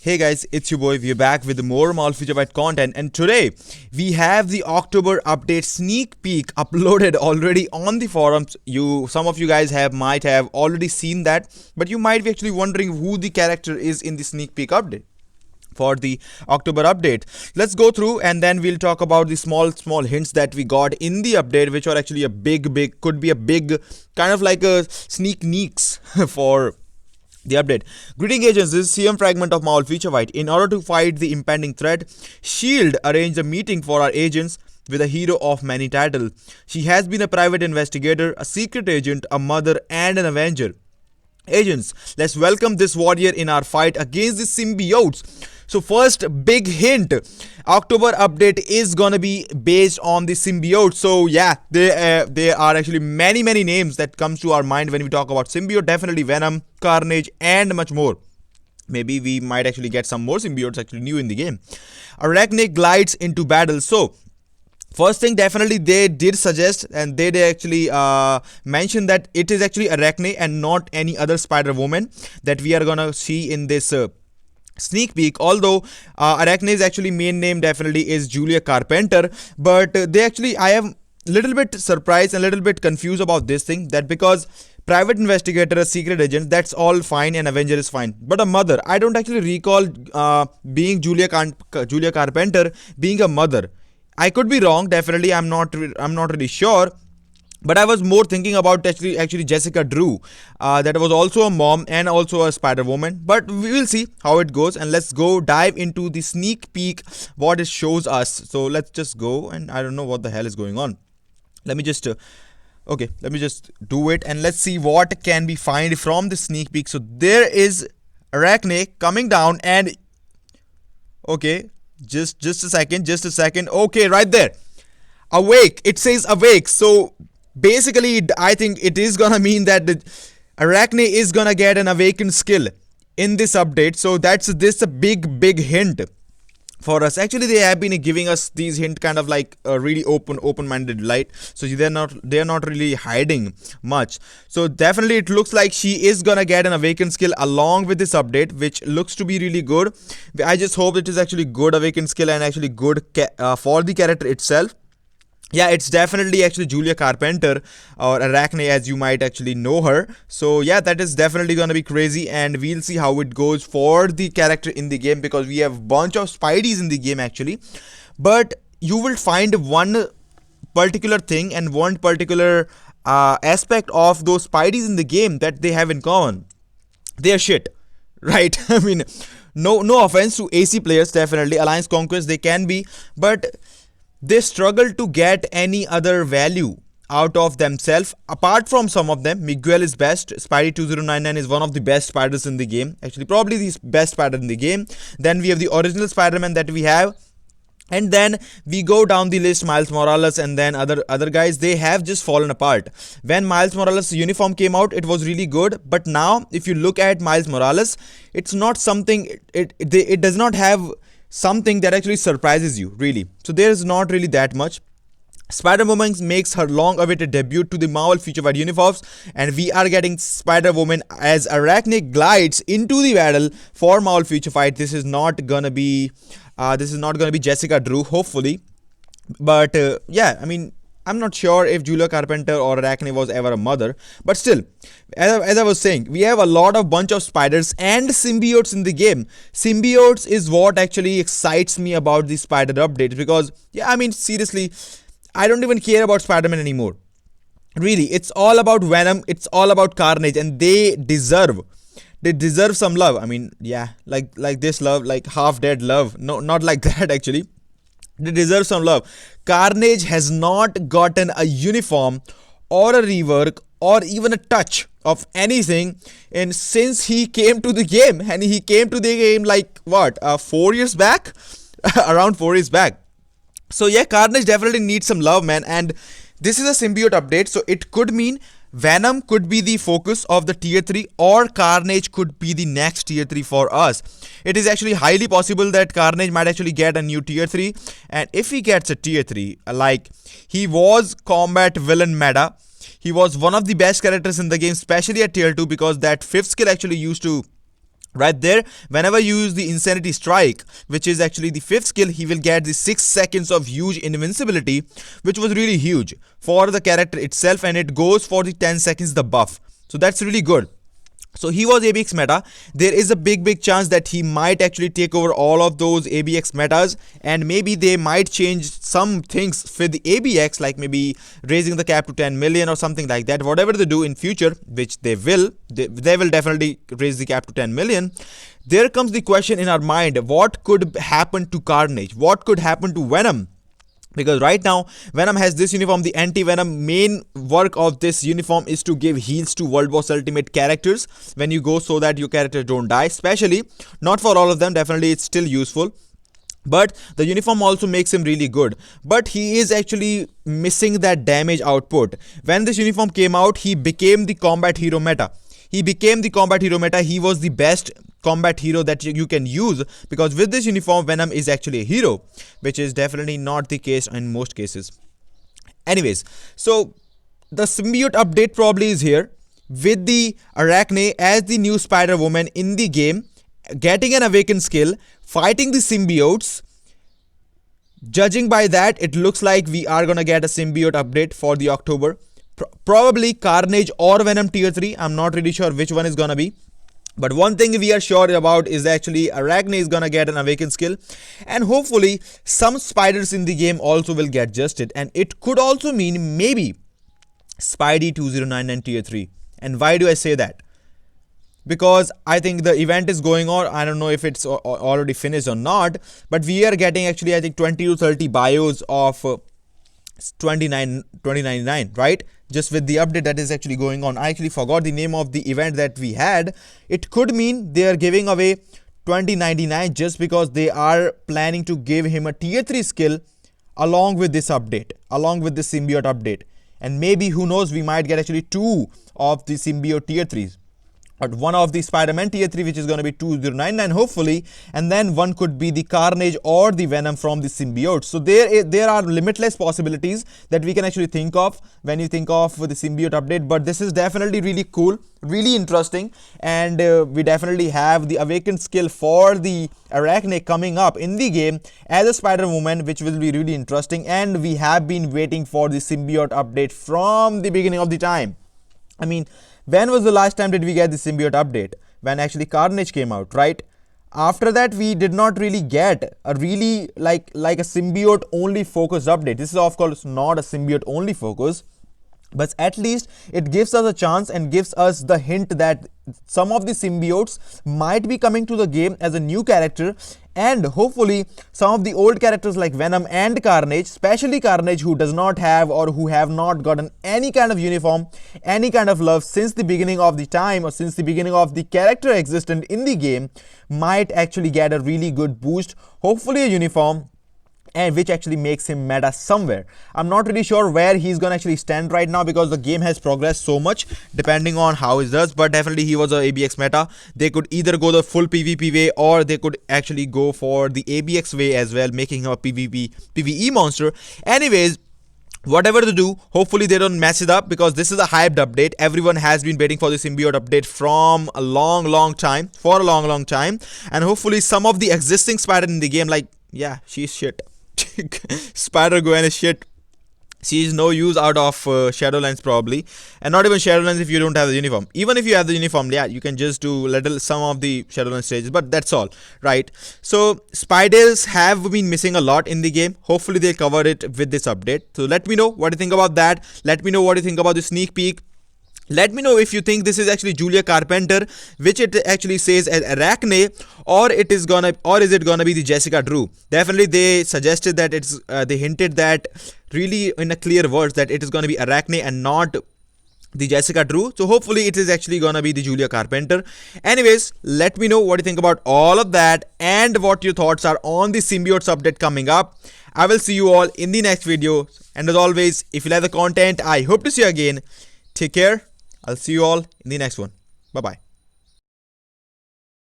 Hey guys, it's your boy. We're back with more Malfeaturebyte content, and today we have the October update sneak peek uploaded already on the forums. Some of you guys might have already seen that, but you might be actually wondering who the character is in the sneak peek update for the October update. Let's go through and then we'll talk about the small hints that we got in the update, which are actually a big could be a big kind of like a sneak neeks for the update. Greeting agents, this is CM fragment of Malfeaturebyte. In order to fight the impending threat, SHIELD arranged a meeting for our agents with a hero of many titles. She has been a private investigator, a secret agent, a mother, and an avenger. Agents, let's welcome this warrior in our fight against the symbiotes. So first big hint, October update is gonna be based on the symbiote. So yeah, there are actually many names that comes to our mind when we talk about symbiote. Definitely Venom, Carnage, and much more. Maybe we might actually get some more symbiotes actually new in the game. Arachne glides into battle. So first thing, definitely they did suggest and they actually mentioned that it is actually Arachne and not any other Spider-Woman that we are gonna see in this sneak peek. Although Arachne's actually main name definitely is Julia Carpenter, but I am a little bit surprised and a little bit confused about this thing, that because private investigator, a secret agent, that's all fine, and avenger is fine, but a mother, I don't actually recall being Julia Carpenter being a mother. I could be wrong, definitely I'm not really sure, but I was more thinking about actually Jessica Drew, that was also a mom and also a Spider-Woman. But we will see how it goes, and let's go dive into the sneak peek what it shows us. So let's just go, and I don't know what the hell is going on. Let me just let me just do it, and let's see what can be find from the sneak peek. So there is Arachne coming down, and okay, just a second. Okay, right there, awake, it says awake. So basically I think it is gonna mean that the Arachne is gonna get an awakened skill in this update. So that's this a big hint for us. Actually they have been giving us these hint kind of like a really open-minded light, so they're not really hiding much. So definitely it looks like she is gonna get an awakened skill along with this update, which looks to be really good. I just hope it is actually good awakened skill and actually good for the character itself. Yeah, it's definitely actually Julia Carpenter, or Arachne as you might actually know her. So yeah, that is definitely gonna be crazy, and we'll see how it goes for the character in the game, because we have bunch of Spideys in the game actually. But you will find one particular thing and one particular aspect of those Spideys in the game that they have in common. They are shit, right? I mean, no offense to AC players, definitely Alliance Conquest they can be, but they struggle to get any other value out of themselves apart from some of them. Miguel is best. Spidey 2099 is one of the best spiders in the game, actually probably the best spider in the game. Then we have the original Spider-Man that we have, and then we go down the list, Miles Morales, and then other guys, they have just fallen apart. When Miles Morales uniform came out, it was really good, but now if you look at Miles Morales, it's not something, it does not have something that actually surprises you really. So there is not really that much. Spider-Woman makes her long-awaited debut to the Malfeaturebyte universe, and we are getting Spider-Woman as Arachne glides into the battle for Malfeaturebyte. This is not gonna be Jessica Drew, hopefully. But yeah, I mean, I'm not sure if Julia Carpenter or Arachne was ever a mother, but still, as I was saying, we have a bunch of spiders and symbiotes in the game. Symbiotes is what actually excites me about the spider update, because yeah, I mean, seriously, I don't even care about Spider-Man anymore. Really, it's all about Venom, it's all about Carnage, and they deserve some love. I mean, yeah, like this love, like half-dead love. No, not like that actually. They deserve some love. Carnage has not gotten a uniform or a rework or even a touch of anything and since he came to the game, and he came to the game like what, 4 years back? Around 4 years back. So yeah, Carnage definitely needs some love, man, and this is a symbiote update, so it could mean Venom could be the focus of the tier 3, or Carnage could be the next tier 3 for us. It is actually highly possible that Carnage might actually get a new tier 3, and if he gets a tier 3, like he was combat villain meta, he was one of the best characters in the game, especially at tier 2, because that 5th skill actually used to Right there, whenever you use the Insanity Strike, which is actually the 5th skill, he will get the 6 seconds of huge invincibility, which was really huge for the character itself, and it goes for the 10 seconds the buff. So that's really good. So he was ABX meta. There is a big chance that he might actually take over all of those ABX metas, and maybe they might change some things for the ABX, like maybe raising the cap to 10 million or something like that. Whatever they do in future, which they will definitely raise the cap to 10 million. There comes the question in our mind, what could happen to Carnage? What could happen to Venom? Because right now, Venom has this uniform, the anti-Venom. Main work of this uniform is to give heals to World Boss Ultimate characters when you go, so that your characters don't die. Especially, not for all of them, definitely it's still useful. But the uniform also makes him really good. But he is actually missing that damage output. When this uniform came out, he became the combat hero meta. He was the best combat hero that you can use, because with this uniform, Venom is actually a hero, which is definitely not the case in most cases. Anyways, so the symbiote update probably is here, with the Arachne as the new Spider-Woman in the game, getting an awakened skill, fighting the symbiotes. Judging by that, it looks like we are gonna get a symbiote update for the October. Probably Carnage or Venom tier 3. I'm not really sure which one is gonna be. But one thing we are sure about is actually Arachne is gonna get an awakened skill, and hopefully some spiders in the game also will get adjusted, and it could also mean maybe Spidey 2099 tier 3. And why do I say that? Because I think the event is going on. I don't know if it's already finished or not, but we are getting actually, I think, 20 to 30 bios of 2099, right? Just with the update that is actually going on. I actually forgot the name of the event that we had. It could mean they are giving away 2099 just because they are planning to give him a tier 3 skill along with this update, along with the symbiote update. And maybe, who knows, we might get actually 2 of the symbiote tier 3s. But one of the Spider-Man tier 3, which is going to be 2099 hopefully, and then one could be the Carnage or the Venom from the symbiote. So there are limitless possibilities that we can actually think of when you think of the symbiote update. But this is definitely really cool, really interesting, and we definitely have the awakened skill for the Arachne coming up in the game as a Spider-Woman, which will be really interesting. And we have been waiting for the symbiote update from the beginning of the time. I mean, when was the last time did we get the symbiote update? When actually Carnage came out, right? After that, we did not really get a really like a symbiote only focused update. This is of course not a symbiote only focus, but at least it gives us a chance and gives us the hint that some of the symbiotes might be coming to the game as a new character, and hopefully some of the old characters like Venom and Carnage, especially Carnage, who does not have or who have not gotten any kind of uniform, any kind of love since the beginning of the time or since the beginning of the character existent in the game, might actually get a really good boost, hopefully a uniform, and which actually makes him meta somewhere. I'm not really sure where he's gonna actually stand right now, because the game has progressed so much depending on how it does. But definitely he was a ABX meta. They could either go the full PvP way, or they could actually go for the ABX way as well, making him a PvE monster. Anyways, whatever they do, hopefully they don't mess it up, because this is a hyped update. Everyone has been waiting for the symbiote update from a long time, and hopefully some of the existing spider in the game, like, yeah, she's shit. Spider-Gwen is shit. She is no use out of Shadowlands probably, and not even Shadowlands if you don't have the uniform. Even if you have the uniform, yeah, you can just do some of the Shadowlands stages, but that's all, right? So spiders have been missing a lot in the game. Hopefully they'll cover it with this update. So let me know what you think about that. Let me know what you think about the sneak peek. Let me know if you think this is actually Julia Carpenter, which it actually says as Arachne, or is it gonna be the Jessica Drew. Definitely they suggested that it's they hinted that really in a clear words that it is gonna be Arachne and not the Jessica Drew. So hopefully it is actually gonna be the Julia Carpenter. Anyways, let me know what you think about all of that and what your thoughts are on the symbiotes update coming up. I will see you all in the next video, and as always, if you like the content, I hope to see you again. Take care. I'll see you all in the next one. Bye-bye.